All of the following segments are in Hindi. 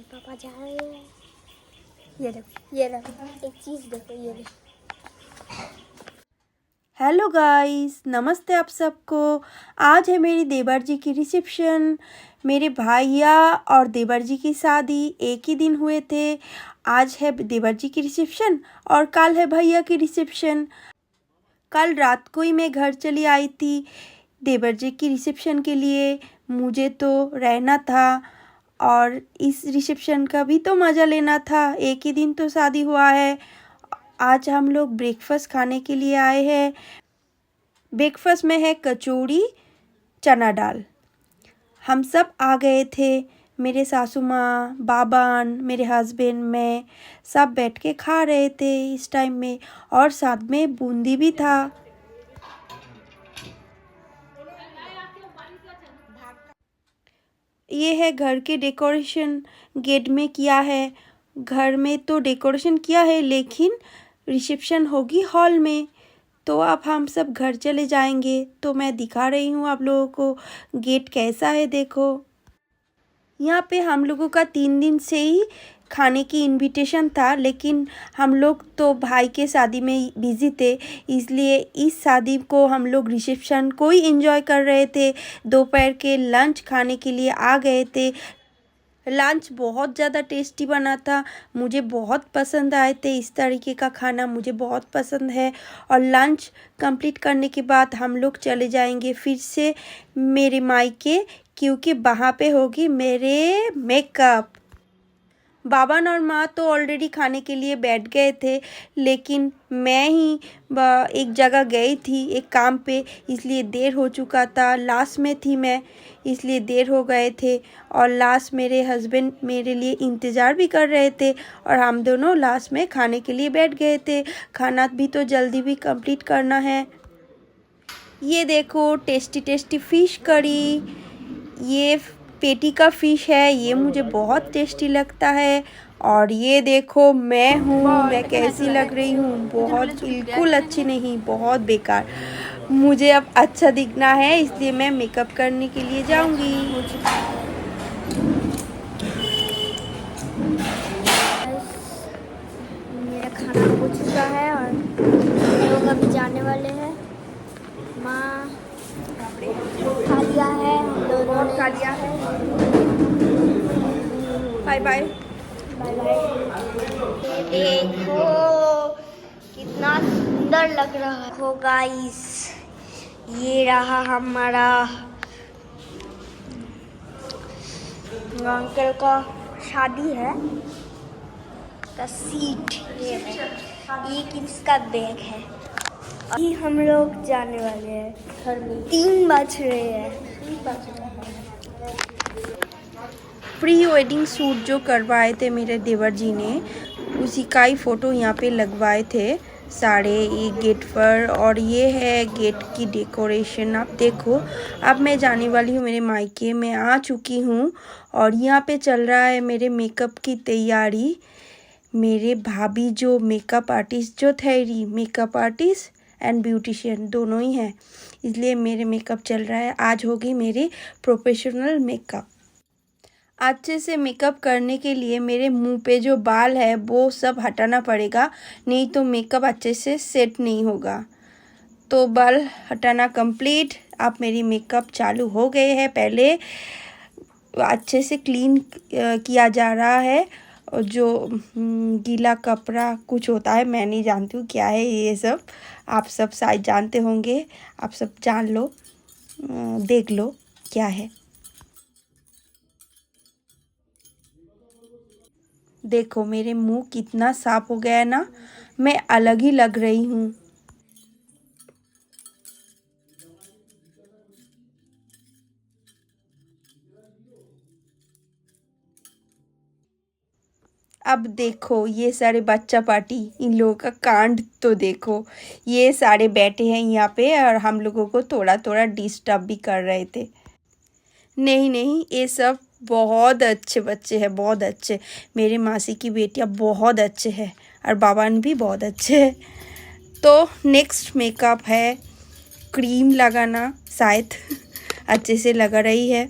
पापा जा रहे हैं। ये देखो एक चीज़ देखो, ये देखो। हेलो गाइस, नमस्ते आप सबको। आज है मेरी देवर जी की रिसेप्शन। मेरे भैया और देवर जी की शादी एक ही दिन हुए थे। आज है देवर जी की रिसेप्शन और कल है भैया की रिसेप्शन। कल रात को ही मैं घर चली आई थी देवर जी की रिसेप्शन के लिए। मुझे तो रहना था और इस रिसेप्शन का भी तो मज़ा लेना था। एक ही दिन तो शादी हुआ है। आज हम लोग ब्रेकफास्ट खाने के लिए आए हैं। ब्रेकफास्ट में है कचौड़ी, चना दाल। हम सब आ गए थे, मेरे सासू माँ, बाबान, मेरे हस्बैंड, मैं सब बैठ के खा रहे थे इस टाइम में। और साथ में बूंदी भी था। ये है घर के डेकोरेशन, गेट में किया है। घर में तो डेकोरेशन किया है लेकिन रिसेप्शन होगी हॉल में। तो अब हम सब घर चले जाएंगे, तो मैं दिखा रही हूँ आप लोगों को गेट कैसा है। देखो, यहाँ पे हम लोगों का 3 दिन से ही खाने की इनविटेशन था, लेकिन हम लोग तो भाई के शादी में बिज़ी थे, इसलिए इस शादी को हम लोग रिसेप्शन को ही एंजॉय कर रहे थे। दोपहर के लंच खाने के लिए आ गए थे। लंच बहुत ज़्यादा टेस्टी बना था, मुझे बहुत पसंद आए थे। इस तरीके का खाना मुझे बहुत पसंद है। और लंच कंप्लीट करने के बाद हम लोग चले जाएंगे फिर से मेरे मायके, क्योंकि वहाँ पे होगी मेरे मेकअप। बाबान और माँ तो ऑलरेडी खाने के लिए बैठ गए थे, लेकिन मैं ही एक जगह गई थी एक काम पे, इसलिए देर हो चुका था। लास्ट में थी मैं, इसलिए देर हो गए थे। और लास्ट मेरे हस्बैंड मेरे लिए इंतज़ार भी कर रहे थे और हम दोनों लास्ट में खाने के लिए बैठ गए थे। खाना भी तो जल्दी भी कंप्लीट करना है। ये देखो टेस्टी टेस्टी फ़िश करी, ये पेटी का फ़िश है, ये मुझे बहुत टेस्टी लगता है। और ये देखो मैं कैसी लग रही हूँ, बहुत बिल्कुल अच्छी नहीं, बहुत बेकार। मुझे अब अच्छा दिखना है, इसलिए मैं मेकअप करने के लिए जाऊँगी। मेरा खाना हो चुका है और हम लोग अभी जाने वाले हैं। माँ खा लिया है, हम दोनों ने खा लिया है। Bye bye. Bye bye. देखो कितना सुंदर लग रहा है गाइस। ये रहा हमारा अंकल का शादी है का सीट। ये है, ये किसका बैग है। अभी हम लोग जाने वाले हैं घर में। 3 बज रहे हैं। प्री वेडिंग शूट जो करवाए थे मेरे देवर जी ने, उसी का ही फ़ोटो यहाँ पे लगवाए थे सारे एक गेट पर। और ये है गेट की डेकोरेशन, आप देखो। अब मैं जाने वाली हूँ मेरे मायके में, आ चुकी हूँ और यहाँ पे चल रहा है मेरे मेकअप की तैयारी। मेरे भाभी जो मेकअप आर्टिस्ट जो ठहरी, मेकअप आर्टिस्ट एंड ब्यूटिशियन दोनों ही हैं, इसलिए मेरे मेकअप चल रहा है। आज होगी मेरी प्रोफेशनल मेकअप। अच्छे से मेकअप करने के लिए मेरे मुंह पे जो बाल है वो सब हटाना पड़ेगा, नहीं तो मेकअप अच्छे से सेट नहीं होगा। तो बाल हटाना कंप्लीट। अब मेरी मेकअप चालू हो गए हैं। पहले अच्छे से क्लीन किया जा रहा है। और जो गीला कपड़ा कुछ होता है, मैं नहीं जानती हूँ क्या है ये सब, आप सब शायद जानते होंगे। आप सब जान लो, देख लो क्या है। देखो मेरे मुंह कितना साफ हो गया है ना, मैं अलग ही लग रही हूँ। अब देखो ये सारे बच्चा पार्टी, इन लोगों का कांड तो देखो। ये सारे बैठे हैं यहाँ पे और हम लोगों को थोड़ा थोड़ा डिस्टर्ब भी कर रहे थे। नहीं नहीं, ये सब बहुत अच्छे बच्चे हैं, बहुत अच्छे। मेरे मासी की बेटियाँ बहुत अच्छे हैं और बाबान भी बहुत अच्छे हैं। तो नेक्स्ट मेकअप है क्रीम लगाना, शायद अच्छे से लगा रही है।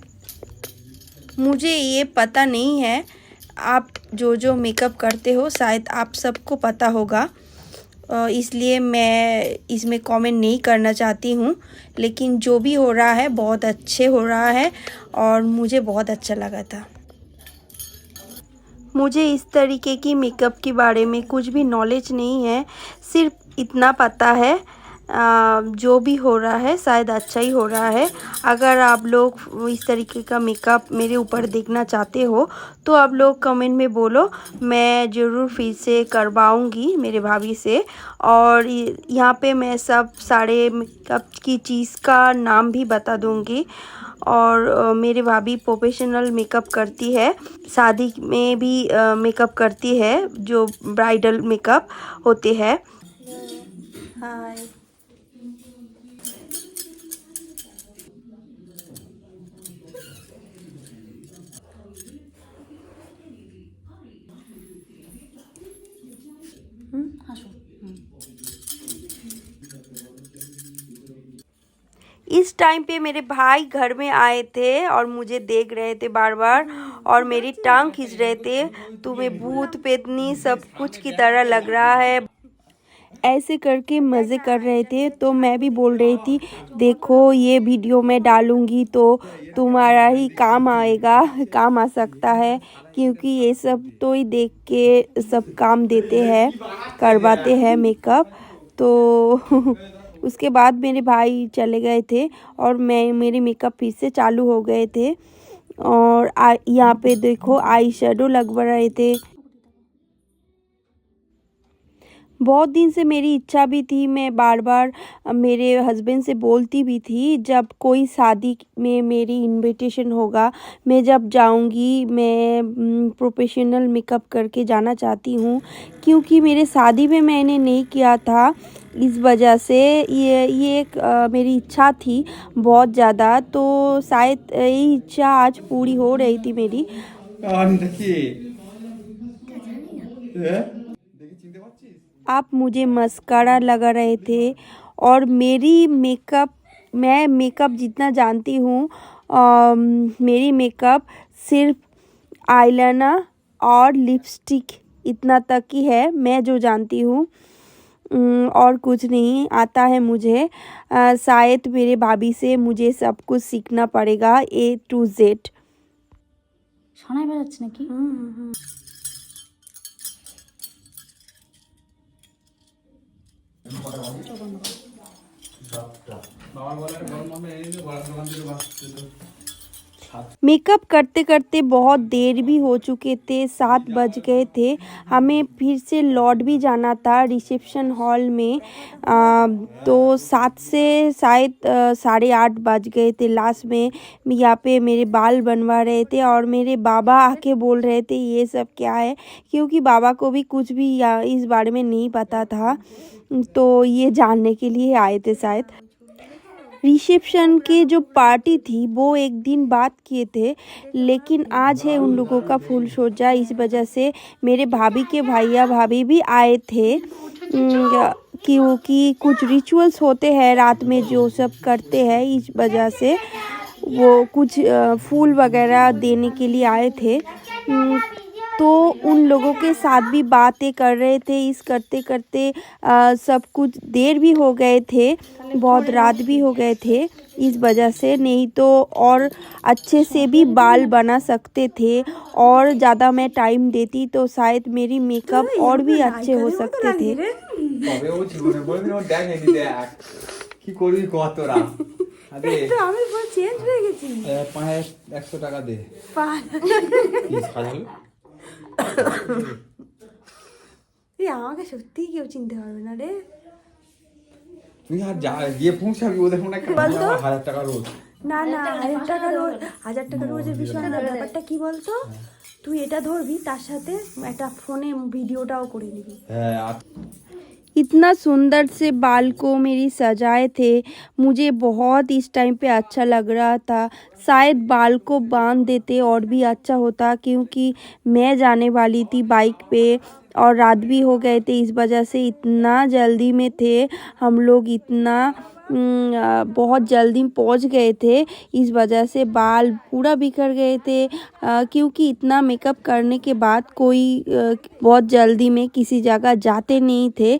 मुझे ये पता नहीं है आप जो जो मेकअप करते हो शायद आप सबको पता होगा, इसलिए मैं इसमें कमेंट नहीं करना चाहती हूँ। लेकिन जो भी हो रहा है बहुत अच्छे हो रहा है और मुझे बहुत अच्छा लगा था। मुझे इस तरीके की मेकअप के बारे में कुछ भी नॉलेज नहीं है, सिर्फ इतना पता है जो भी हो रहा है शायद अच्छा ही हो रहा है। अगर आप लोग इस तरीके का मेकअप मेरे ऊपर देखना चाहते हो तो आप लोग कमेंट में बोलो, मैं ज़रूर फिर से करवाऊँगी मेरे भाभी से। और यहाँ पे मैं सब सारे मेकअप की चीज़ का नाम भी बता दूँगी। और मेरी भाभी प्रोफेशनल मेकअप करती है, शादी में भी मेकअप करती है, जो ब्राइडल मेकअप होते हैं। हाय। इस टाइम पे मेरे भाई घर में आए थे और मुझे देख रहे थे बार बार और मेरी टांग खींच रहे थे, तुम्हें भूत पेतनी सब कुछ की तरह लग रहा है, ऐसे करके मज़े कर रहे थे। तो मैं भी बोल रही थी, देखो ये वीडियो मैं डालूँगी तो तुम्हारा ही काम आएगा, काम आ सकता है, क्योंकि ये सब तो ही देख के सब काम देते हैं, करवाते हैं मेकअप। तो उसके बाद मेरे भाई चले गए थे और मेरे मेकअप फिर से चालू हो गए थे। और यहाँ पे देखो आई शेडो लगवा रहे थे। बहुत दिन से मेरी इच्छा भी थी, मैं बार बार मेरे हस्बैंड से बोलती भी थी, जब कोई शादी में मेरी इनविटेशन होगा, मैं जब जाऊंगी मैं प्रोफेशनल मेकअप करके जाना चाहती हूँ, क्योंकि मेरे शादी में मैंने नहीं किया था। इस वजह से ये एक मेरी इच्छा थी बहुत ज़्यादा, तो शायद ये इच्छा आज पूरी हो रही थी मेरी। आप मुझे मस्कारा लगा रहे थे और मेरी मेकअप, मैं मेकअप जितना जानती हूँ, मेरी मेकअप सिर्फ आईलाइनर और लिपस्टिक इतना तक ही है, मैं जो जानती हूँ। और कुछ नहीं आता है मुझे। शायद मेरे भाभी से मुझे सब कुछ सीखना पड़ेगा A to Z। শোনাই বাজাচ্ছে নাকি? मेकअप करते करते बहुत देर भी हो चुके थे, 7 बज गए थे। हमें फिर से लौट भी जाना था रिसेप्शन हॉल में। तो 7 से शायद 8:30 बज गए थे। लास्ट में यहाँ पे मेरे बाल बनवा रहे थे और मेरे बाबा आके बोल रहे थे ये सब क्या है, क्योंकि बाबा को भी कुछ भी इस बारे में नहीं पता था, तो ये जानने के लिए आए थे शायद। रिसेप्शन की जो पार्टी थी वो एक दिन बाद किए थे, लेकिन आज है उन लोगों का फुल सोजा। इस वजह से मेरे भाभी के भैया भाभी भी आए थे, क्योंकि कुछ रिचुअल्स होते हैं रात में जो सब करते हैं, इस वजह से वो कुछ फूल वगैरह देने के लिए आए थे। तो उन लोगों के साथ भी बातें कर रहे थे, इस करते करते सब कुछ देर भी हो गए थे, बहुत रात भी हो गए थे। इस वजह से नहीं तो और अच्छे से भी बाल बना सकते थे, और ज़्यादा मैं टाइम देती तो शायद मेरी मेकअप और भी अच्छे हो सकते थे। তবে ও জীবনে কোনোদিন ও দেখেনি, দেখ কি করবি কত রা আরে আমি পুরো চেঞ্জ হয়ে গেছি। পায়ে 100 টাকা দে কি সাজালো এই আমাকে সত্যিই কেউ চিনতে পারবে না রে। তুই আর যা গিয়ে পৌঁছাবি ও দেখো না বলতো? 1000 টাকা রোজ। না না, 1000 টাকা রোজের বিষয় না, ব্যাপারটা কি বলতো, তুই এটা ধরবি তার সাথে একটা ফোনে ভিডিওটাও করে নিবি। হ্যাঁ আর इतना सुंदर से बाल को मेरी सजाए थे, मुझे बहुत इस टाइम पे अच्छा लग रहा था। शायद बाल को बांध देते और भी अच्छा होता, क्योंकि मैं जाने वाली थी बाइक पे और रात भी हो गए थे। इस वजह से इतना जल्दी में थे हम लोग, इतना बहुत जल्दी पहुंच गए थे, इस वजह से बाल पूरा बिखर गए थे। क्योंकि इतना मेकअप करने के बाद कोई बहुत जल्दी में किसी जगह जाते नहीं थे,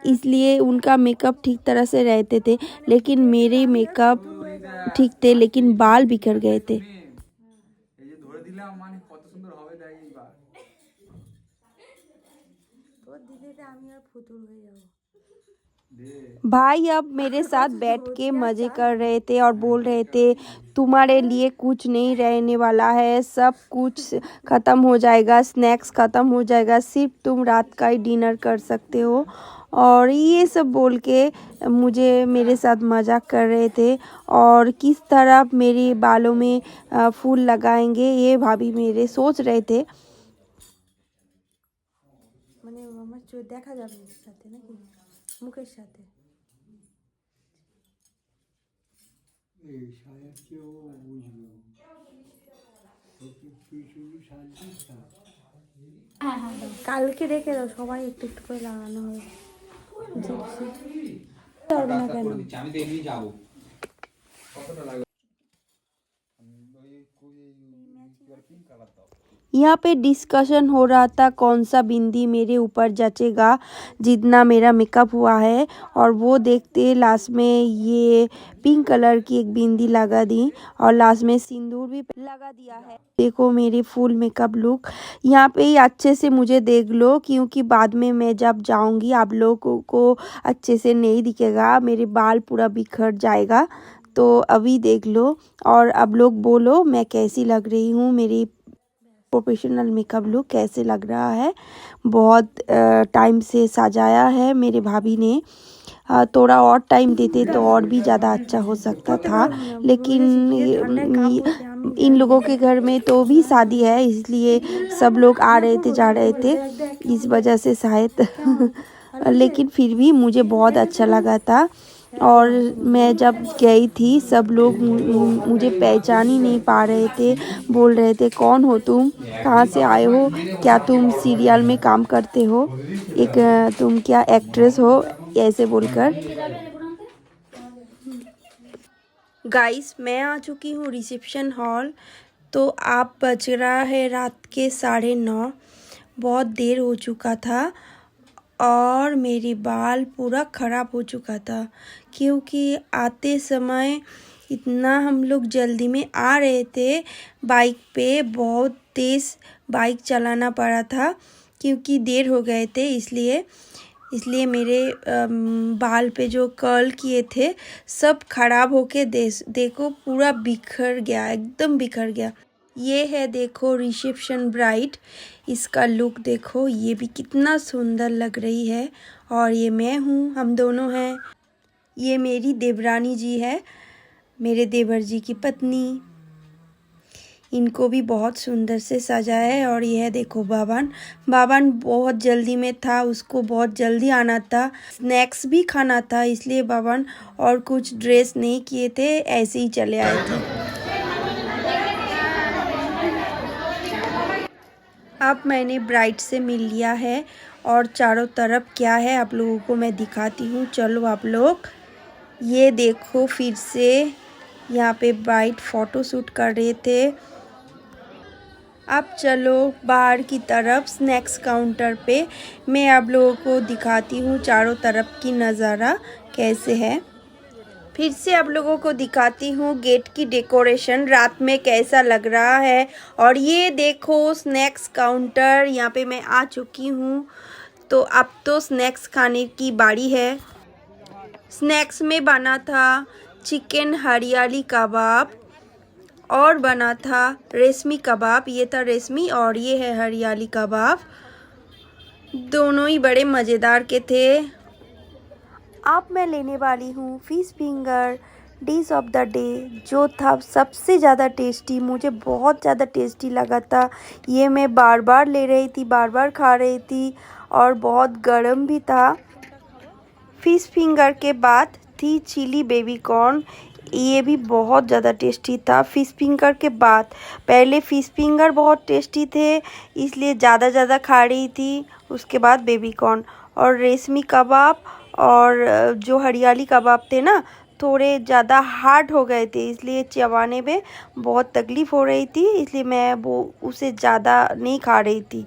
इसलिए उनका मेकअप ठीक तरह से रहते थे, लेकिन मेरे मेकअप ठीक थे लेकिन बाल बिखर गए थे। এই যে ধরে দিলাম মানে কত সুন্দর হবে দেখ এইবার। भाई अब मेरे साथ बैठ के मज़े कर रहे थे और बोल रहे थे तुम्हारे लिए कुछ नहीं रहने वाला है, सब कुछ ख़त्म हो जाएगा, स्नैक्स ख़त्म हो जाएगा, सिर्फ तुम रात का ही डिनर कर सकते हो। और ये सब बोल के मुझे मेरे साथ मजाक कर रहे थे। और किस तरह मेरे बालों में फूल लगाएंगे ये भाभी मेरे सोच रहे थे। মানে আমার চোখ দেখা যাবে সাথে নাকি মুখের সাথে এই সাহেব কেউ বুঝলো তুই শুধু শান্তি থাক। কালকে রেখে দাও, সবাই একটু একটু করে লাগানো হবে। কাজটা করে দিচ্ছি, আমি তো এমনি যাবো। কতটা লাগবে? পিঙ্ক কালার দাও। यहाँ पे डिस्कशन हो रहा था कौन सा बिंदी मेरे ऊपर जचेगा जितना मेरा मेकअप हुआ है। और वो देखते लास्ट में ये पिंक कलर की एक बिंदी लगा दी और लास्ट में सिंदूर भी लगा दिया है। देखो मेरे फुल मेकअप लुक। यहाँ पे ही अच्छे से मुझे देख लो, क्योंकि बाद में मैं जब जाऊँगी आप लोगों को अच्छे से नहीं दिखेगा, मेरे बाल पूरा बिखर जाएगा। तो अभी देख लो और अब लोग बोलो मैं कैसी लग रही हूँ, मेरी प्रोफेशनल मेकअप लुक कैसे लग रहा है। बहुत टाइम से सजाया है मेरे भाभी ने, थोड़ा और टाइम देते तो और भी ज़्यादा अच्छा हो सकता था, लेकिन इन लोगों के घर में तो भी शादी है, इसलिए सब लोग आ रहे थे जा रहे थे, इस वजह से शायद लेकिन फिर भी मुझे बहुत अच्छा लगा था। और मैं जब गई थी सब लोग मुझे पहचान ही नहीं पा रहे थे, बोल रहे थे कौन हो तुम, कहाँ से आए हो, क्या तुम सीरियल में काम करते हो, एक तुम क्या एक्ट्रेस हो, ऐसे बोलकर। गाइस मैं आ चुकी हूँ रिसेप्शन हॉल। तो आप बज रहा है रात के 9:30, बहुत देर हो चुका था और मेरी बाल पूरा ख़राब हो चुका था, क्योंकि आते समय इतना हम लोग जल्दी में आ रहे थे, बाइक पे बहुत तेज़ बाइक चलाना पड़ा था क्योंकि देर हो गए थे, इसलिए मेरे बाल पे जो कर्ल किए थे सब ख़राब होके देखो पूरा बिखर गया, एकदम बिखर गया। ये है देखो रिसेप्शन ब्राइड, इसका लुक देखो, ये भी कितना सुंदर लग रही है। और ये मैं हूँ, हम दोनों हैं। ये मेरी देवरानी जी है, मेरे देवर जी की पत्नी, इनको भी बहुत सुंदर से सजाया है। और यह देखो बाबन बहुत जल्दी में था, उसको बहुत जल्दी आना था, स्नैक्स भी खाना था, इसलिए बाबन और कुछ ड्रेस नहीं किए थे, ऐसे ही चले आए थे। अब मैंने ब्राइड से मिल लिया है और चारों तरफ क्या है आप लोगों को मैं दिखाती हूँ, चलो आप लोग। ये देखो फिर से यहाँ पे ब्राइड फ़ोटो शूट कर रहे थे। अब चलो बाहर की तरफ स्नैक्स काउंटर पे मैं आप लोगों को दिखाती हूँ चारों तरफ की नज़ारा कैसे है। फिर से आप लोगों को दिखाती हूँ गेट की डेकोरेशन रात में कैसा लग रहा है। और ये देखो स्नैक्स काउंटर, यहाँ पे मैं आ चुकी हूँ। तो अब तो स्नैक्स खाने की बारी है। स्नैक्स में बना था चिकन हरियाली कबाब और बना था रेशमी कबाब, ये था रेशमी और ये है हरियाली कबाब, दोनों ही बड़े मज़ेदार के थे। अब मैं लेने वाली हूँ fish finger dish of the day, जो था सबसे ज़्यादा टेस्टी, मुझे बहुत ज़्यादा टेस्टी लगा था। ये मैं बार बार ले रही थी, बार बार खा रही थी और बहुत गर्म भी था। फ़िश फिंगर के बाद थी चिली बेबी कॉर्न, ये भी बहुत ज़्यादा टेस्टी था। फ़िश फिंगर के बाद पहले फ़िश फिंगर बहुत टेस्टी थे, इसलिए ज़्यादा खा रही थी, उसके बाद बेबी कॉर्न और रेशमी कबाब और जो हरियाली कबाब थे ना थोड़े ज़्यादा हार्ड हो गए थे, इसलिए चबाने में बहुत तकलीफ़ हो रही थी, इसलिए मैं वो उसे ज़्यादा नहीं खा रही थी।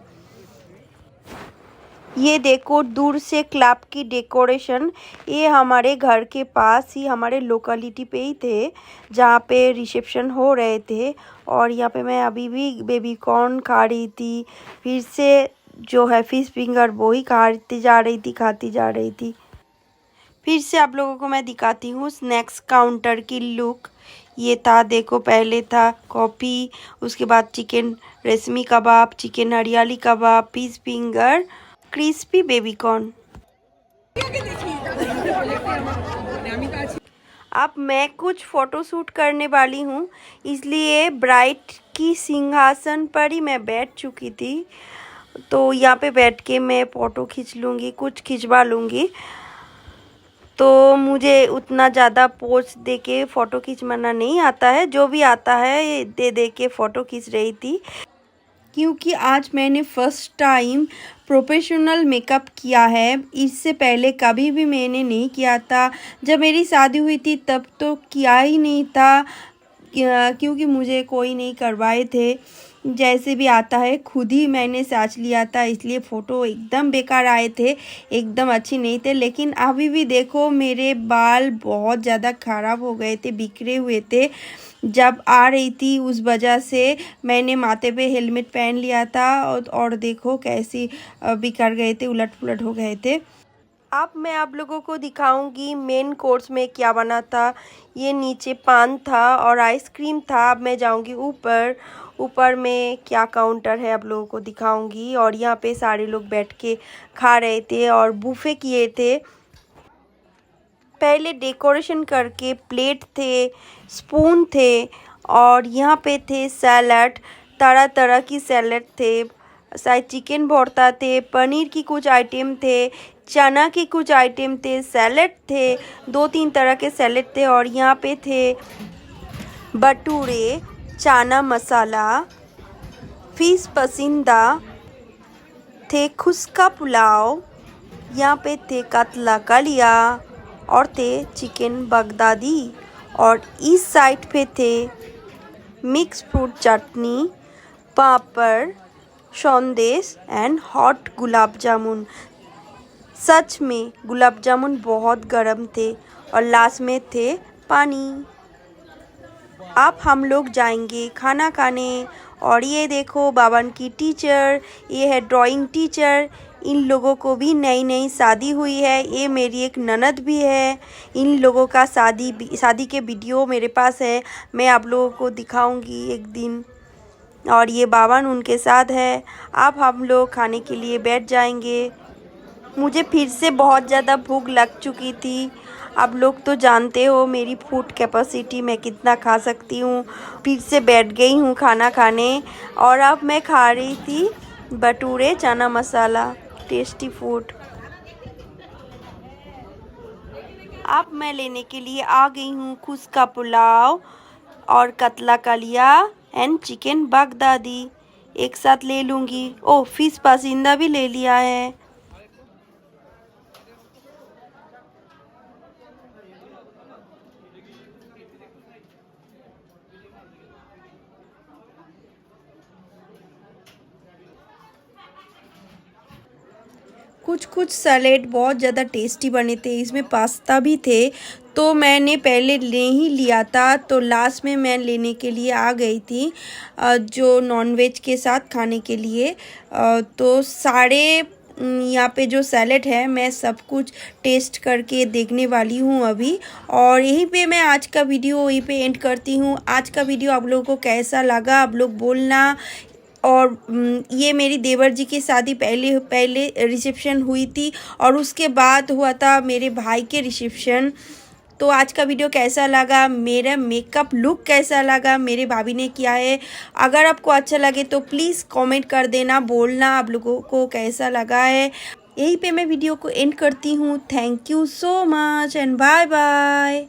ये देखो दूर से क्लब की डेकोरेशन, ये हमारे घर के पास ही हमारे लोकेलिटी पे ही थे जहाँ पे रिसेप्शन हो रहे थे। और यहाँ पे मैं अभी भी बेबी कॉर्न खा रही थी, फिर से जो है फिश फिंगर वो ही खाती जा रही थी। फिर से आप लोगों को मैं दिखाती हूँ स्नैक्स काउंटर की लुक। ये था, देखो पहले था कॉफ़ी, उसके बाद चिकन रेशमी kebab, chicken hariyali kebab, fish finger, crispy baby corn. अब मैं कुछ फ़ोटो शूट करने वाली हूँ, इसलिए ब्राइड की सिंहासन पर ही मैं बैठ चुकी थी, तो यहाँ पे बैठ के मैं फ़ोटो खींच लूँगी, कुछ खिंचवा लूँगी। तो मुझे उतना ज़्यादा पोज दे के फ़ोटो खींचवाना नहीं आता है, जो भी आता है दे के फ़ोटो खींच रही थी, क्योंकि आज मैंने फ़र्स्ट टाइम प्रोफेशनल मेकअप किया है। इससे पहले कभी भी मैंने नहीं किया था। जब मेरी शादी हुई थी तब तो किया ही नहीं था, क्योंकि मुझे कोई नहीं करवाए थे। जैसे भी आता है खुद ही मैंने साच लिया था, इसलिए फ़ोटो एकदम बेकार आए थे, एकदम अच्छी नहीं थे। लेकिन अभी भी देखो मेरे बाल बहुत ज़्यादा ख़राब हो गए थे, बिखरे हुए थे। जब आ रही थी उस वजह से मैंने माथे पे हेलमेट पहन लिया था, और देखो कैसी बिखर गए थे, उलट पुलट हो गए थे। अब मैं आप लोगों को दिखाऊंगी मेन कोर्स में क्या बना था। ये नीचे पान था और आइसक्रीम था। अब मैं जाऊंगी ऊपर में क्या काउंटर है आप लोगों को दिखाऊंगी। और यहाँ पे सारे लोग बैठ के खा रहे थे और बुफे किए थे। पहले डेकोरेशन करके प्लेट थे, स्पून थे, और यहाँ पे थे सैलड, तरह तरह की सैलड थे, शायद चिकन भरता थे, पनीर की कुछ आइटम थे, चना के कुछ आइटम थे, सैलड थे, 2-3 तरह के सैलड थे। और यहाँ पे थे भटूरे, चना मसाला, फिश पसंदा थे, खुस्का पुलाव, यहाँ पे थे कतला कलिया, और थे चिकन बगदादी। और इस साइड पे थे मिक्स फ्रूट चटनी, पापड़, संदेश एंड हॉट गुलाब जामुन। सच में गुलाब जामुन बहुत गर्म थे। और लास्ट में थे पानी। अब हम लोग जाएंगे खाना खाने। और ये देखो बावन की टीचर, ये है ड्राइंग टीचर। इन लोगों को भी नई शादी हुई है। ये मेरी एक ननद भी है। इन लोगों का शादी के वीडियो मेरे पास है, मैं आप लोगों को दिखाऊंगी एक दिन। और ये बावन उनके साथ है। अब हम लोग खाने के लिए बैठ जाएंगे। मुझे फिर से बहुत ज़्यादा भूख लग चुकी थी। आप लोग तो जानते हो मेरी फूड कैपेसिटी, मैं कितना खा सकती हूँ। फिर से बैठ गई हूँ खाना खाने। और अब मैं खा रही थी भटूरे, चना मसाला, टेस्टी फूड। अब मैं लेने के लिए आ गई हूँ खुस्का पुलाव और कतला कलिया एंड चिकन बगदादी, एक साथ ले लूँगी। ओ फिश पसंदा भी ले लिया है। कुछ सैलेड बहुत ज़्यादा टेस्टी बने थे, इसमें पास्ता भी थे, तो मैंने पहले ले ही लिया था। तो लास्ट में मैं लेने के लिए आ गई थी जो नॉनवेज के साथ खाने के लिए। तो सारे यहाँ पे जो सैलेड है मैं सब कुछ टेस्ट करके देखने वाली हूँ अभी। और यहीं पे मैं आज का वीडियो यहीं पे एंड करती हूँ। आज का वीडियो आप लोगों को कैसा लगा आप लोग बोलना। और ये मेरी देवर जी की शादी पहले रिसेप्शन हुई थी, और उसके बाद हुआ था मेरे भाई के रिसेप्शन। तो आज का वीडियो कैसा लगा, मेरा मेकअप लुक कैसा लगा, मेरे भाभी ने किया है, अगर आपको अच्छा लगे तो प्लीज़ कमेंट कर देना, बोलना आप लोगों को कैसा लगा है। यहीं पे मैं वीडियो को एंड करती हूँ। Thank you so much and bye bye.